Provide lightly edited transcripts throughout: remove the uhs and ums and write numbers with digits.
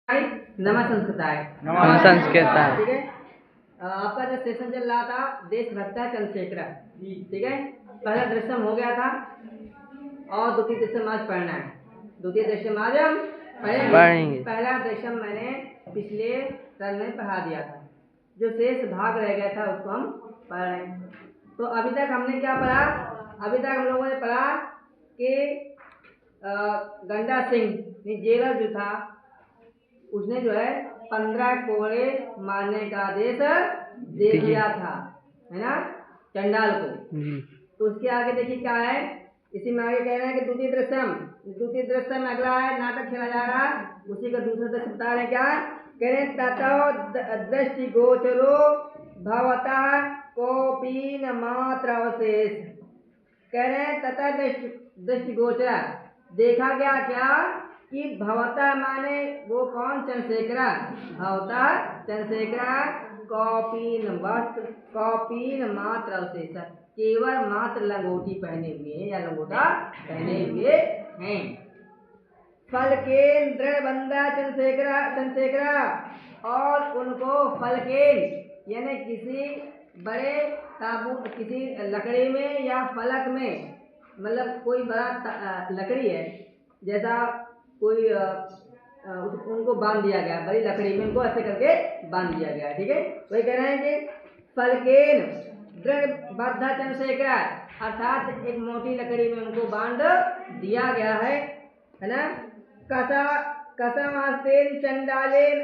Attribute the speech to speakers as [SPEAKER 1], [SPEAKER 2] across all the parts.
[SPEAKER 1] नमः संस्कृताय।
[SPEAKER 2] नमः संस्कृताय।
[SPEAKER 1] ठीक है। आपका जो सेशन चल रहा था देशभक्ता चंद्रशेखर, ठीक है। पहला दृश्यम हो गया था और द्वितीय दृश्यम आज पढ़ना है। द्वितीय दृश्यम आज हम पढ़ेंगे। पहला दृश्यम मैंने पिछले टर्म में पढ़ा दिया था, जो शेष भाग रह गया था उसको हम पढ़ रहे हैं। तो अभी तक हमने क्या पढ़ा? अभी तक हम लोगों ने पढ़ा कि गंडा सिंह जेलर जो था उसने जो है 15 कोड़े मारने का आदेश दे दिया था, है ना, चंडाल को। तो उसके आगे देखिए क्या है, इसी में आगे कह रहे हैं कि द्वितीय दृश्यम अगला है, नाटक खेला जा रहा है, उसी का दूसरा दृश्य बता रहे हैं। क्या कह रहे हैं? ततो दृष्टि गोचरो भवतः कोपीन मात्र अवशेष। कह रहे हैं तथा दृष्टि गोचरा, देखा गया क्या कि भवता माने वो कौन? चंद्रशेखर। भवता चंद्रशेखर कौपीन वस्त्र, कौपीन मात्र अवशेष, केवल मात्र लंगोटी पहने हुए हैं या लंगोटा पहने हुए हैं। फलकेन दृढ़ बंदा चंद्रशेखर, और उनको फलकेन यानी किसी बड़े ताबूत, किसी लकड़ी में या फलक में, मतलब कोई बड़ा लकड़ी है जैसा कोई उनको बांध दिया गया, बड़ी लकड़ी में उनको ऐसे करके बांध दिया गया, ठीक है। वही कह रहे हैं कि फलकेन दृढ़ बद्धा चंद्रशेखर, अर्थात एक मोटी लकड़ी में उनको बांध दिया गया है ना। कसमास्तेन चंडालेन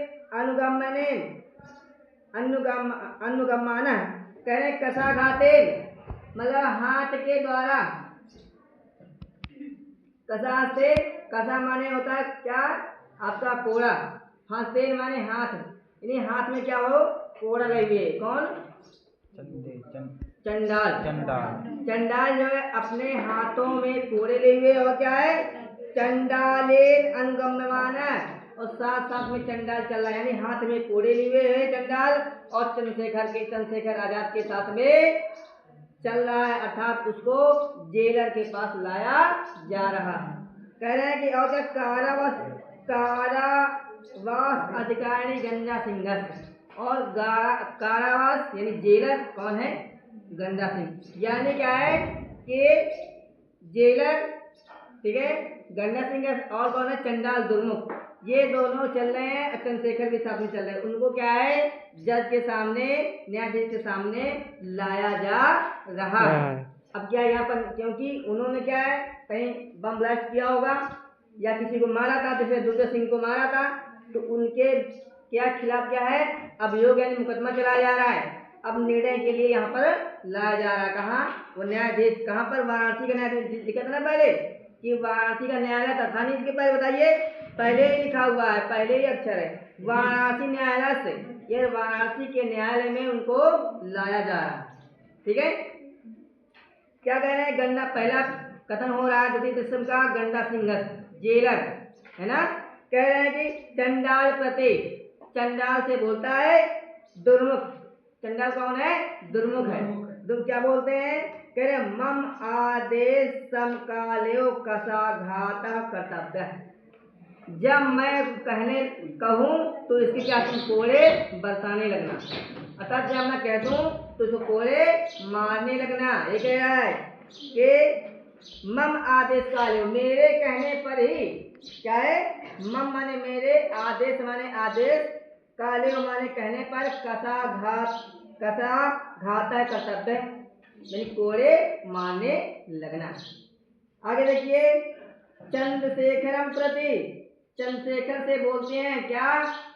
[SPEAKER 1] अनुगमन, कह रहे कसाघातेन मतलब हाथ के द्वारा। कसा माने होता है क्या? आपका कोड़ा। हाथेन माने हाथ, यानी हाथ में क्या हो? कोड़ा लगे हुए। कौन? चंडाल जो है अपने हाथों में कोड़े ले हुए, और क्या है? चंडालेन अनुगम्यमान, और साथ साथ में चंडाल चल रहा है, यानी हाथ में कोड़े लिए हुए है चंडाल, और चंद्रशेखर आजाद के साथ में चल रहा है, अर्थात उसको जेलर के पास लाया जा रहा है। कह रहे हैं कि और कारावास अधिकारी गंजा सिंह, और कारावास यानी जेलर कौन है? गंजा सिंह। यानी क्या है कि जेलर, ठीक है, गंजा सिंह और कौन है? चंडाल दुर्मुख। ये दोनों चल रहे हैं, चंद्रशेखर के साथ में चल रहे हैं। उनको क्या है? जज के सामने, न्यायाधीश के सामने लाया जा रहा है। अब क्या यहाँ पर, क्योंकि उन्होंने क्या है, कहीं बम ब्लास्ट किया होगा या किसी को मारा था, जैसे दुर्गा सिंह को मारा था, तो उनके क्या खिलाफ क्या है अभियोग, यानी मुकदमा चलाया जा रहा है। अब निर्णय के लिए यहाँ पर लाया जा रहा है। कहाँ? वो न्यायाधीश कहाँ पर? वाराणसी का न्यायाधीश लिखा था ना पहले कि वाराणसी का न्यायालय था नहीं? इसके पहले बताइए, पहले ही लिखा हुआ है, पहले ही अक्षर है वाराणसी न्यायालय से। ये वाराणसी के न्यायालय में उनको लाया जा रहा है, ठीक है। क्या कह रहे हैं? गंडा, पहला कथन हो रहा है द्वितीय दृश्यम का, गंडा सिंह जेलर, है ना। कह रहे हैं कि चंडाल प्रति, चंडाल से बोलता है दुर्मुख। चंडाल कौन है? दुर्मुख है। क्या बोलते हैं? कह रहे मम आदेश समकालो कसाघात कर्तव्य, जब मैं कहूँ तो इसके क्या तुम कोड़े बरसाने लगना, अर्थात जब मैं कह दूं तो इसको कोड़े मारने लगना। ये कह रहा है कि मम आदेश कालो, मेरे कहने पर ही, क्या है? मम माने मेरे, आदेश माने आदेश, कालो माने कहने पर, कसा घात है कर्तव्य, यानी कोड़े मारने लगना। आगे देखिए, चंद्रशेखरम प्रति, चंद्रशेखर से बोलते हैं क्या?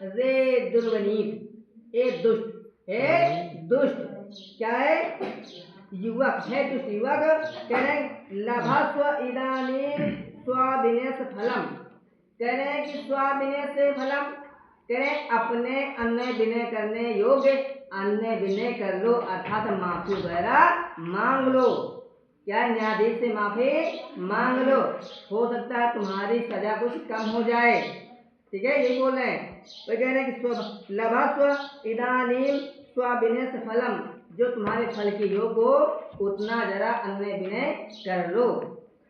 [SPEAKER 1] रे दुर्वनीत, ए दुष्ट, क्या है? युवक है, दुष्ट युवक। कह रहे हैं लभस्व इदानीं स्वाविनेश फलम, कह रहे हैं कि स्वाविनेश फलम, कह रहे हैं अपने अन्य विनय करने योग्य अन्य विनय कर लो, अर्थात माफी वगैरह मांग लो। क्या? न्यायाधीश से माफी मांग लो, हो सकता है तुम्हारी सजा कुछ कम हो जाए, ठीक है। यही बोल रहे हैं। वो कह रहे हैं कि लभस्व इदानीं स्वाविनेश फलम, जो तुम्हारे फल के योग हो उतना जरा अन्य विनय कर लो।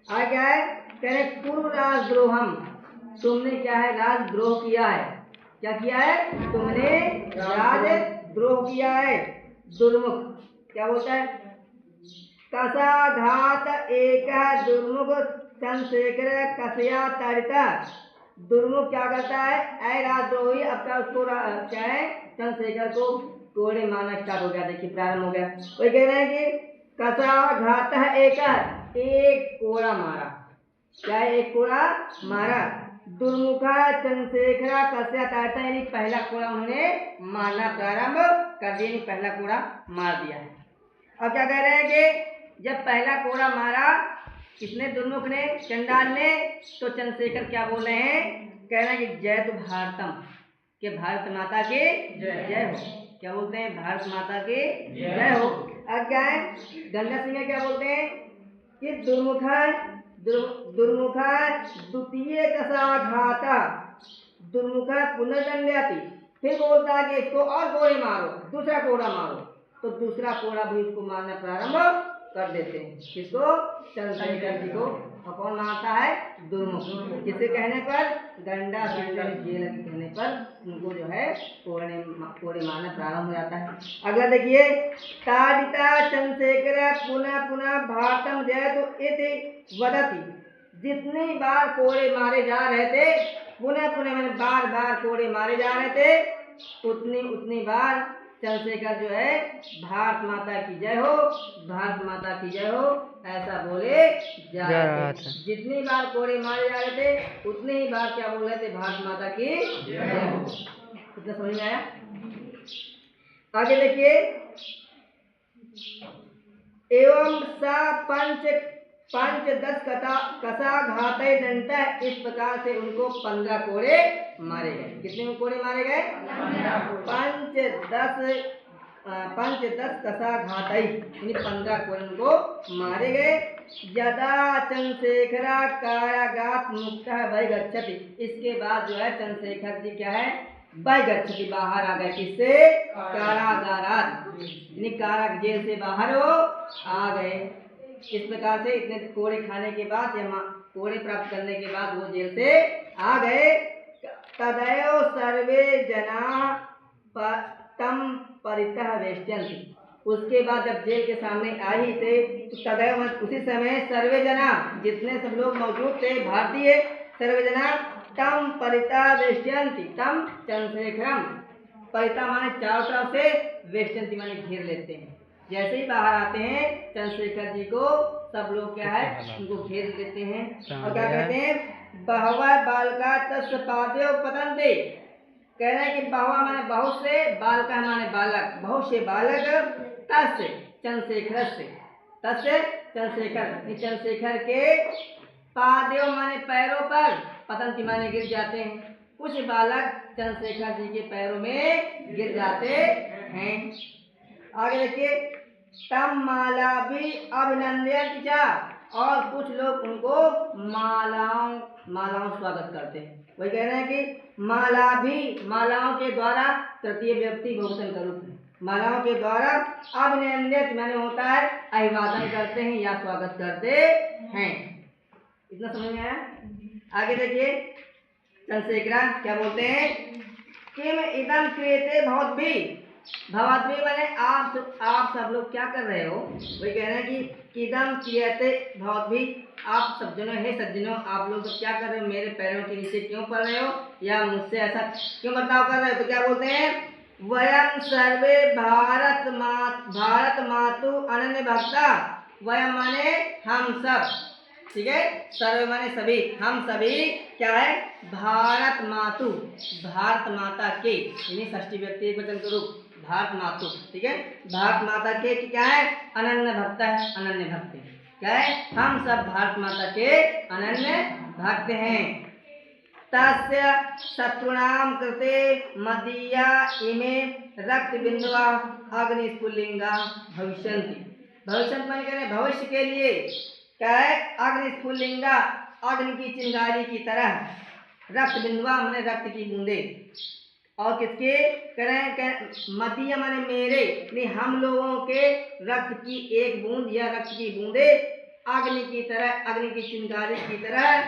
[SPEAKER 1] आगे क्या है? कह रहे पूर्व राजद्रोहम, तुमने क्या है? राजद्रोह किया है। क्या किया है? तुमने राजद्रोह किया है। दुर्मुख क्या बोलता है? कसा घात एक दुर्मुख चंद्रशेखर कसया ताड़िता। दुर्मुख क्या करता है? ऐ राजद्रोही, अब क्या उसको क्या है? चंद्रशेखर को कोड़े मारना स्टार्ट हो गया। देखिए प्रारंभ हो गया। वही कह रहे हैं कि कसा घात एक कोड़ा मारा। क्या है? एक कोड़ा मारा। दुर्मुखा चंद्रशेखरा कसया ताड़िता, यानी पहला कोड़ा उन्होंने मारना प्रारंभ कर दिया, पहला कोड़ा मार दिया है। अब क्या कह रहे हैं कि जब पहला कोड़ा मारा किसने? दुर्मुख ने, चंडाल ने, तो चंद्रशेखर क्या बोल रहे हैं? कह रहे हैं कि जय तो भारतम, के भारत माता की जय हो। क्या बोलते हैं? भारत माता की जय हो। अब क्या है? गंगा सिंह क्या बोलते हैं कि दुर्मुखा द्वितीय कसाघाता दुर्मुखा पुनर्दंडयति। फिर बोलता है कि इसको और कोड़े मारो, दूसरा कोड़ा मारो। तो दूसरा कोड़ा भी उसको मारना प्रारंभ कर देते हैं। किसको? चंद्रशेखर जी को। और कौन मारता है? दुर्मुख। किसके कहने पर? गंडा सिंह जेलर के कहने पर उनको जो है कोड़े मारना प्रारंभ हो जाता है। अगला देखिए, ताड़िता चंद्रशेखर पुनः पुनः भारतम जयतु इति वदति। जितनी बार कोड़े मारे जा रहे थे, पुनः पुनः मैंने बार बार कोड़े मारे जा रहे थे, उतनी बार चंद्रशेखर जो है भारत माता की जय हो, भारत माता की जय हो ऐसा बोले जा रहे थे। जितनी बार कोड़े मारे जा रहे थे उतनी ही बार क्या बोल रहे थे? भारत माता की जय हो। कितना समझ में आया? आगे देखिए, एवं सा पंच 10 कसा घाते दंता। इस प्रकार से उनको 15 कोड़े मारे गए। कितने कोड़े मारे गए? 5 10 कसा घातई, यानी 15 कोड़े उनको मारे गए। यदा चंद्रशेखरा कारागात मुक्त वै गच्छति। इसके बाद जो है चंद्रशेखर जी क्या है? वै गच्छति, बाहर आ गए। किससे? कारागारात, यानी कारा जेल से बाहर हो आ गए। इस प्रकार से इतने कोड़े खाने के बाद या कोड़े प्राप्त करने के बाद वो जेल से आ गए। तदैव सर्वे जना तम परितः वेष्टन्ति। उसके बाद जब जेल के सामने आई थे तो तदैव उसी समय सर्वे जना, जितने सब लोग मौजूद थे भारतीय, सर्वे जना तम परितः वेष्टन्ति। तम चंद्रशेखरम, परिता माने चारों तरफ से, वेष्टन्ति माने घेर लेते हैं। जैसे ही बाहर आते हैं चंद्रशेखर जी को सब लोग क्या है? उनको घेर लेते हैं। और क्या कहते हैं? बहवा बालका तस्य पादेव पतन्ते। कह रहे हैं कि बहवा माने बहुत से, बालका माने बालक, बहुत से बालक, तस्य चंद्रशेखर से, तस्य चंद्रशेखर के पादेव माने पैरों पर, पतंती माने गिर जाते हैं। कुछ बालक चंद्रशेखर जी के पैरों में गिर जाते हैं। आगे देखिए, तम माला भी अभिनंदन किया, और कुछ लोग उनको मालाओं स्वागत करते हैं। वही कह रहे हैं कि मालाओं के द्वारा, तृतीय व्यक्ति बहुवचन का रूप है, मालाओं के द्वारा अभिनंदित माने होता है अभिवादन करते हैं या स्वागत करते हैं। इतना समझ में आया? आगे देखिए, चंद्रशेखर क्या बोलते हैं? किम इदम क्रियते भवद्भिः। भवद्भिः माने आप सब लोग क्या कर रहे हो? वही कह रहे हैं कि इदम क्रियते भवद्भिः, आप सब जनों, हे सज्जनों, आप लोग क्या कर रहे हो? मेरे पैरों के नीचे क्यों पड़ रहे हो या मुझसे ऐसा क्यों बर्ताव कर रहे हो? तो क्या बोलते हैं? वयम सर्वे भारत मातु अनन्य भक्ता। वयम माने हम सब, ठीक है? सर्वे माने सभी, हम सभी क्या है? भारत मातु, भारत माता के, यानी षष्ठी व्यक्ति एकवचन का रूप, भारत मातु, ठीक है? भारत माता के क्या है? अनन्य भक्त है, अनन्य भक्त क्या है? हम सब भारत माता के अनन्य भक्त हैं। तस्य शत्रुणाम कृते मदीया इमे रक्त बिंदुआ अग्निस्फुलिंगा भविष्यन्ति। भविष्यन्ति माने कह रहे भविष्य के लिए क्या है? अग्निस्फुलिंगा, अग्नि की चिंगारी की तरह, रक्त बिंदुआ माने रक्त की बूंदे। और किसके करें? मदीय माने मेरे, नहीं हम लोगों के रक्त की एक बूंद या रक्त की बूंदे अग्नि की तरह, अग्नि की चिंगारी की तरह।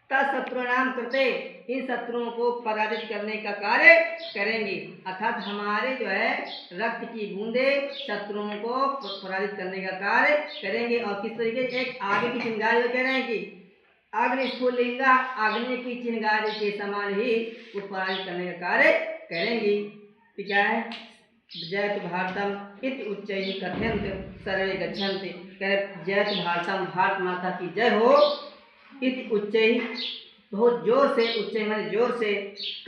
[SPEAKER 1] तत्शत्रुणाम कृते, इन शत्रुओं को पराजित करने का कार्य करेंगे। अर्थात हमारे जो है रक्त की बूंदे शत्रुओं को पराजित करने का कार्य करेंगे। और किस तरीके से एक आगे की चिंगारी कह रहे हैं कि अग्निस्फुलिंगा अग्नि की चिंगारी के समान ही वो पराजित करने का कार्य करेंगी। तो क्या है, जयतु भारतम इति उच्चैः कथयन्ति सर्वे गच्छन्ति। कह रहे जयतु भारतम, भारत माता की जय हो, इति उच्चैः बहुत जोर से, उच्चैः माने जोर से,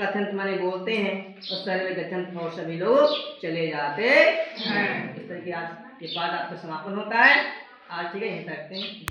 [SPEAKER 1] कथयन्ति माने बोलते हैं, और सर्वे गच्छन्ति और सभी लोग चले जाते हैं। इस तरह की आज ये पाठ आपका समापन होता है। आज ठीक है, यहीं तक रखते हैं।